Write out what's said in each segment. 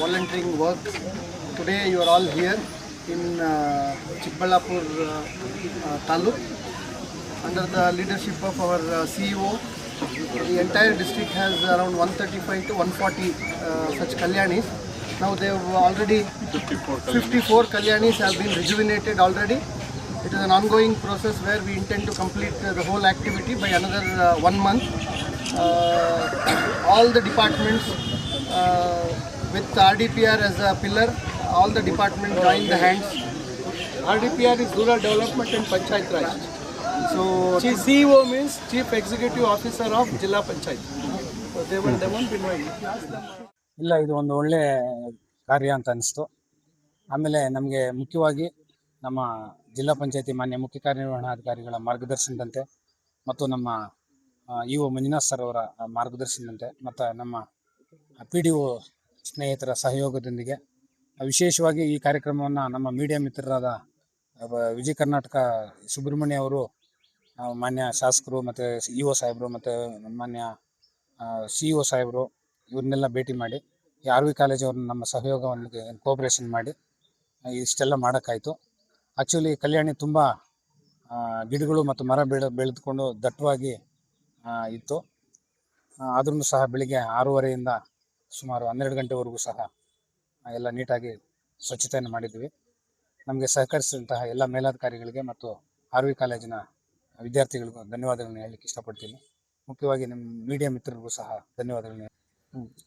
volunteering work. Today you are all here in Chikballapur Taluk under the leadership of our CEO. The entire district has around 135 to 140 such Kalyanis. Now they have already 54 Kalyanis have been rejuvenated already. It is an ongoing process where we intend to complete the whole activity by another 1 month. All the departments with RDPR as a pillar, all the departments join the hands. RDPR is Rural Development and Panchayat Raj. So CEO means Chief Executive Officer of Jilla Panchayat. So they won't be knowing. ಇಲ್ಲ, ಇದು ಒಂದು ಒಳ್ಳೆ ಕಾರ್ಯ ಅಂತ ಅನಿಸ್ತು. ಆಮೇಲೆ ನಮಗೆ ಮುಖ್ಯವಾಗಿ ನಮ್ಮ ಜಿಲ್ಲಾ ಪಂಚಾಯತಿ ಮಾನ್ಯ ಮುಖ್ಯ ಕಾರ್ಯನಿರ್ವಹಣಾಧಿಕಾರಿಗಳ ಮಾರ್ಗದರ್ಶನದಂತೆ ಮತ್ತು ನಮ್ಮ ಇಒ ಮಂಜುನಾಥ್ ಸರ್ ಅವರ ಮಾರ್ಗದರ್ಶನದಂತೆ ಮತ್ತು ನಮ್ಮ PDO ಸ್ನೇಹಿತರ ಸಹಯೋಗದೊಂದಿಗೆ ವಿಶೇಷವಾಗಿ ಈ ಕಾರ್ಯಕ್ರಮವನ್ನು ನಮ್ಮ ಮೀಡಿಯಾ ಮಿತ್ರರಾದ ವಿಜಯ ಕರ್ನಾಟಕ ಸುಬ್ರಹ್ಮಣ್ಯ ಅವರು, ಮಾನ್ಯ ಶಾಸಕರು ಮತ್ತು ಇಒ ಸಾಹೇಬರು ಮತ್ತು ಮಾನ್ಯ CEO ಸಾಹೇಬರು ಇವ್ರನ್ನೆಲ್ಲ ಭೇಟಿ ಮಾಡಿ ಈ RV ಕಾಲೇಜ್ ಅವ್ರನ್ನ ನಮ್ಮ ಸಹಯೋಗವನ್ನು ಕೋಆಪರೇಷನ್ ಮಾಡಿ ಇಷ್ಟೆಲ್ಲ ಮಾಡೋಕ್ಕಾಯಿತು. ಆ್ಯಕ್ಚುಲಿ ಕಲ್ಯಾಣಿ ತುಂಬ ಗಿಡಗಳು ಮತ್ತು ಮರ ಬೆಳೆದುಕೊಂಡು ದಟ್ಟವಾಗಿ ಇತ್ತು. ಆದ್ರೂ ಸಹ ಬೆಳಿಗ್ಗೆ 6:30ಯಿಂದ ಸುಮಾರು 12 ಗಂಟೆವರೆಗೂ ಸಹ ಎಲ್ಲ ನೀಟಾಗಿ ಸ್ವಚ್ಛತೆಯನ್ನು ಮಾಡಿದ್ವಿ. ನಮಗೆ ಸಹಕರಿಸಿದಂತಹ ಎಲ್ಲ ಮೇಲಾಧಿಕಾರಿಗಳಿಗೆ ಮತ್ತು RV ಕಾಲೇಜಿನ ವಿದ್ಯಾರ್ಥಿಗಳಿಗೂ ಧನ್ಯವಾದಗಳನ್ನು ಹೇಳಲಿಕ್ಕೆ ಇಷ್ಟಪಡ್ತೀನಿ. ಮುಖ್ಯವಾಗಿ ನಮ್ಮ ಮೀಡಿಯಾ ಮಿತ್ರರಿಗೂ ಸಹ ಧನ್ಯವಾದಗಳನ್ನು.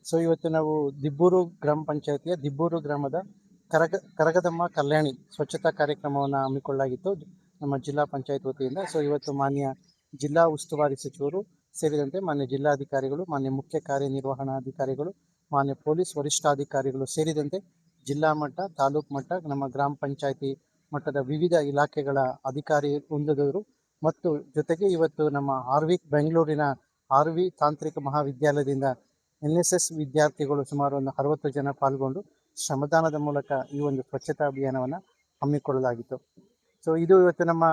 ಸೊ ಇವತ್ತು ನಾವು ದಿಬ್ಬೂರು ಗ್ರಾಮ ಪಂಚಾಯತಿಯ ದಿಬ್ಬೂರು ಗ್ರಾಮದ ಕರಗದಮ್ಮ ಕಲ್ಯಾಣಿ ಸ್ವಚ್ಛತಾ ಕಾರ್ಯಕ್ರಮವನ್ನು ಹಮ್ಮಿಕೊಳ್ಳಲಾಗಿತ್ತು ನಮ್ಮ ಜಿಲ್ಲಾ ಪಂಚಾಯತ್ ವತಿಯಿಂದ. ಸೊ ಇವತ್ತು ಮಾನ್ಯ ಜಿಲ್ಲಾ ಉಸ್ತುವಾರಿ ಸಚಿವರು ಸೇರಿದಂತೆ ಮಾನ್ಯ ಜಿಲ್ಲಾಧಿಕಾರಿಗಳು, ಮಾನ್ಯ ಮುಖ್ಯ ಕಾರ್ಯನಿರ್ವಹಣಾಧಿಕಾರಿಗಳು, ಮಾನ್ಯ ಪೊಲೀಸ್ ವರಿಷ್ಠಾಧಿಕಾರಿಗಳು ಸೇರಿದಂತೆ ಜಿಲ್ಲಾ ಮಟ್ಟ, ತಾಲೂಕು ಮಟ್ಟ, ನಮ್ಮ ಗ್ರಾಮ ಪಂಚಾಯತಿ ಮಟ್ಟದ ವಿವಿಧ ಇಲಾಖೆಗಳ ಅಧಿಕಾರಿ ವೃಂದದವರು ಮತ್ತು ಜೊತೆಗೆ ಇವತ್ತು ನಮ್ಮ ಬೆಂಗಳೂರಿನ RV ತಾಂತ್ರಿಕ ಮಹಾವಿದ್ಯಾಲಯದಿಂದ NSS ವಿದ್ಯಾರ್ಥಿಗಳು ಸುಮಾರು ಒಂದು 60 ಜನ ಪಾಲ್ಗೊಂಡು ಶ್ರಮದಾನದ ಮೂಲಕ ಈ ಒಂದು ಸ್ವಚ್ಛತಾ ಅಭಿಯಾನವನ್ನು ಹಮ್ಮಿಕೊಳ್ಳಲಾಗಿತ್ತು. ಸೊ ಇದು ಇವತ್ತು ನಮ್ಮ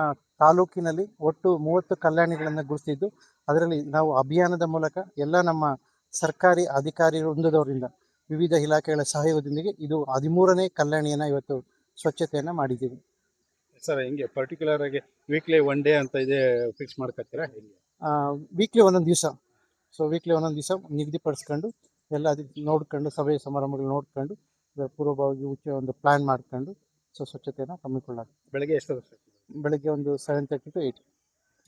ತಾಲೂಕಿನಲ್ಲಿ ಒಟ್ಟು 30 ಕಲ್ಯಾಣಿಗಳನ್ನು ಗುರುತಿದ್ದು, ಅದರಲ್ಲಿ ನಾವು ಅಭಿಯಾನದ ಮೂಲಕ ಎಲ್ಲ ನಮ್ಮ ಸರ್ಕಾರಿ ಅಧಿಕಾರಿ ವೃಂದದವರಿಂದ ವಿವಿಧ ಇಲಾಖೆಗಳ ಸಹಯೋಗದೊಂದಿಗೆ ಇದು 13ನೇ ಕಲ್ಯಾಣಿಯನ್ನು ಇವತ್ತು ಸ್ವಚ್ಛತೆಯನ್ನು ಮಾಡಿದ್ದೀವಿ. ಸರ್, ಹಿಂಗೆ ಪರ್ಟಿಕ್ಯುಲರ್ ಆಗಿ ವೀಕ್ಲಿ 1 ಡೇ ಅಂತ ಇದೆ ಫಿಕ್ಸ್ ಮಾಡ್ಕೊತೀರಾ? ವೀಕ್ಲಿ ಒಂದೊಂದು ದಿವಸ. ಸೊ ವೀಕ್ಲಿ ಒಂದೊಂದು ದಿವಸ ನಿಗದಿಪಡಿಸ್ಕೊಂಡು ಎಲ್ಲ ಅದಕ್ಕೆ ನೋಡ್ಕೊಂಡು ಸಭೆ ಸಮಾರಂಭಗಳು ನೋಡ್ಕೊಂಡು ಪೂರ್ವಭಾವಿ ಒಂದು ಪ್ಲ್ಯಾನ್ ಮಾಡ್ಕೊಂಡು ಸೊ ಸ್ವಚ್ಛತೆಯನ್ನು ಹಮ್ಮಿಕೊಳ್ಳಾಗ್ತದೆ. ಬೆಳಗ್ಗೆ ಎಷ್ಟು? ಬೆಳಗ್ಗೆ ಒಂದು 7:30 to 8.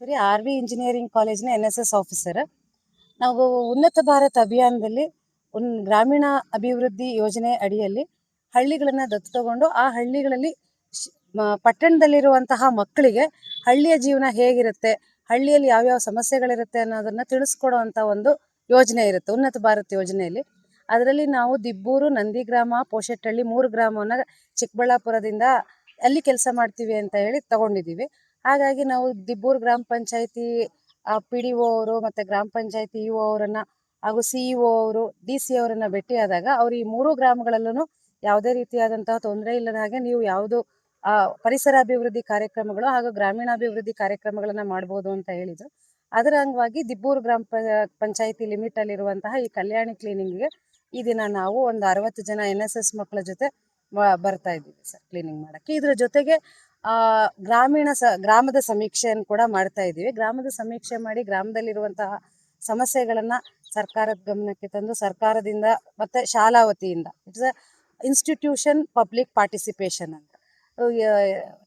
ಸರಿ, RV ಇಂಜಿನಿಯರಿಂಗ್ ಕಾಲೇಜಿನ NSS ಆಫೀಸರ್. ನಾವು ಉನ್ನತ ಭಾರತ ಅಭಿಯಾನದಲ್ಲಿ ಗ್ರಾಮೀಣ ಅಭಿವೃದ್ಧಿ ಯೋಜನೆ ಅಡಿಯಲ್ಲಿ ಹಳ್ಳಿಗಳನ್ನು ದತ್ತು ತಗೊಂಡು ಆ ಹಳ್ಳಿಗಳಲ್ಲಿ ಪಟ್ಟಣದಲ್ಲಿರುವಂತಹ ಮಕ್ಕಳಿಗೆ ಹಳ್ಳಿಯ ಜೀವನ ಹೇಗಿರುತ್ತೆ, ಹಳ್ಳಿಯಲ್ಲಿ ಯಾವ್ಯಾವ ಸಮಸ್ಯೆಗಳಿರುತ್ತೆ ಅನ್ನೋದನ್ನ ತಿಳಿಸ್ಕೊಡುವಂಥ ಒಂದು ಯೋಜನೆ ಇರುತ್ತೆ ಉನ್ನತ ಭಾರತ ಯೋಜನೆಯಲ್ಲಿ. ಅದರಲ್ಲಿ ನಾವು ದಿಬ್ಬೂರು, ನಂದಿಗ್ರಾಮ, ಪೋಷೆಟ್ಟಹಳ್ಳಿ 3 ಗ್ರಾಮವನ್ನು ಚಿಕ್ಕಬಳ್ಳಾಪುರದಿಂದ ಅಲ್ಲಿ ಕೆಲಸ ಮಾಡ್ತೀವಿ ಅಂತ ಹೇಳಿ ತಗೊಂಡಿದ್ದೀವಿ. ಹಾಗಾಗಿ ನಾವು ದಿಬ್ಬೂರು ಗ್ರಾಮ ಪಂಚಾಯತಿ PDO ಅವರು ಮತ್ತು ಗ್ರಾಮ ಪಂಚಾಯತಿ EO ಅವರನ್ನ ಹಾಗೂ CEO ಅವರು, DC ಅವರನ್ನ ಭೇಟಿಯಾದಾಗ ಅವ್ರು ಈ 3 ಗ್ರಾಮಗಳಲ್ಲೂ ಯಾವುದೇ ರೀತಿಯಾದಂತಹ ತೊಂದರೆ ಇಲ್ಲದ ಹಾಗೆ ನೀವು ಯಾವುದು ಪರಿಸರ ಅಭಿವೃದ್ಧಿ ಕಾರ್ಯಕ್ರಮಗಳು ಹಾಗೂ ಗ್ರಾಮೀಣಾಭಿವೃದ್ಧಿ ಕಾರ್ಯಕ್ರಮಗಳನ್ನ ಮಾಡ್ಬೋದು ಅಂತ ಹೇಳಿದ್ರು. ಅದರ ಅಂಗವಾಗಿ ದಿಬ್ಬೂರು ಗ್ರಾಮ ಪಂಚಾಯತಿ ಲಿಮಿಟ್ ಅಲ್ಲಿರುವಂತಹ ಈ ಕಲ್ಯಾಣಿ ಕ್ಲೀನಿಂಗ್ಗೆ ಈ ದಿನ ನಾವು ಒಂದು 60 ಜನ NSS ಮಕ್ಕಳ ಜೊತೆ ಬರ್ತಾ ಇದ್ದೀವಿ ಸರ್ ಕ್ಲೀನಿಂಗ್ ಮಾಡಕ್ಕೆ. ಇದ್ರ ಜೊತೆಗೆ ಗ್ರಾಮದ ಸಮೀಕ್ಷೆಯನ್ನು ಕೂಡ ಮಾಡ್ತಾ ಇದ್ದೀವಿ. ಗ್ರಾಮದ ಸಮೀಕ್ಷೆ ಮಾಡಿ ಗ್ರಾಮದಲ್ಲಿರುವಂತಹ ಸಮಸ್ಯೆಗಳನ್ನ ಸರ್ಕಾರದ ಗಮನಕ್ಕೆ ತಂದು ಸರ್ಕಾರದಿಂದ ಮತ್ತೆ ಶಾಲಾ ವತಿಯಿಂದ ಇಟ್ಸ್ ಇನ್ಸ್ಟಿಟ್ಯೂಷನ್ ಪಬ್ಲಿಕ್ ಪಾರ್ಟಿಸಿಪೇಷನ್ ಅಂತ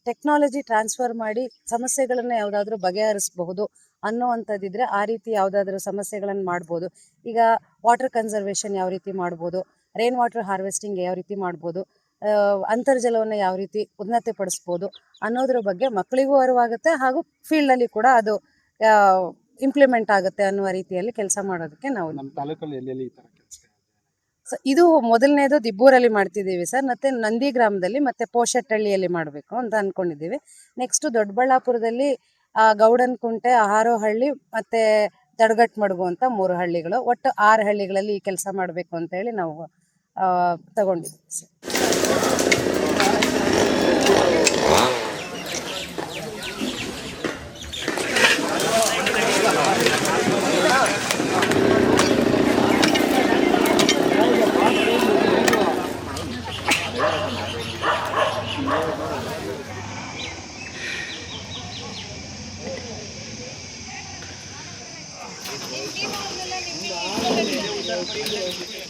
ಟೆಕ್ನಾಲಜಿ ಟ್ರಾನ್ಸ್ಫರ್ ಮಾಡಿ ಸಮಸ್ಯೆಗಳನ್ನ ಯಾವುದಾದ್ರೂ ಬಗೆಹರಿಸಬಹುದು ಅನ್ನೋವಂಥದ್ದಿದ್ರೆ ಆ ರೀತಿ ಯಾವುದಾದ್ರೂ ಸಮಸ್ಯೆಗಳನ್ನು ಮಾಡ್ಬೋದು. ಈಗ ವಾಟರ್ ಕನ್ಸರ್ವೇಷನ್ ಯಾವ ರೀತಿ ಮಾಡ್ಬೋದು, ರೈನ್ ವಾಟರ್ ಹಾರ್ವೆಸ್ಟಿಂಗ್ ಯಾವ ರೀತಿ ಮಾಡ್ಬೋದು, ಅಂತರ್ಜಲವನ್ನು ಯಾವ ರೀತಿ ಉನ್ನತಿಪಡಿಸ್ಬೋದು ಅನ್ನೋದ್ರ ಬಗ್ಗೆ ಮಕ್ಕಳಿಗೂ ಅರಿವಾಗುತ್ತೆ ಹಾಗೂ ಫೀಲ್ಡಲ್ಲಿ ಕೂಡ ಅದು ಇಂಪ್ಲಿಮೆಂಟ್ ಆಗುತ್ತೆ ಅನ್ನುವ ರೀತಿಯಲ್ಲಿ ಕೆಲಸ ಮಾಡೋದಕ್ಕೆ ನಾವು ನಮ್ಮ ತಾಲೂಕಲ್ಲಿ ಎಲ್ಲೆಲ್ಲಿ ಈ ಥರ ಕೆಲಸ? ಇದು ಮೊದಲನೇದು ದಿಬ್ಬೂರಲ್ಲಿ ಮಾಡ್ತಿದ್ದೀವಿ ಸರ್, ಮತ್ತೆ ನಂದಿ ಗ್ರಾಮದಲ್ಲಿ ಮತ್ತೆ ಪೋಷೆಟ್ಟಹಳ್ಳಿಯಲ್ಲಿ ಮಾಡಬೇಕು ಅಂತ ಅನ್ಕೊಂಡಿದ್ದೀವಿ. ನೆಕ್ಸ್ಟ್ ದೊಡ್ಡಬಳ್ಳಾಪುರದಲ್ಲಿ ಗೌಡನಕುಂಟೆ, ಹಾರೋಹಳ್ಳಿ ಮತ್ತೆ ದಡಗಟ್ಮಡುಗು ಅಂತ 3 ಹಳ್ಳಿಗಳು, ಒಟ್ಟು 6 ಹಳ್ಳಿಗಳಲ್ಲಿ ಈ ಕೆಲಸ ಮಾಡಬೇಕು ಅಂತ ಹೇಳಿ ನಾವು ತಗೊಂಡಿದ್ದೀವಿ ಸರ್. ಪಂಚಾಯತಿ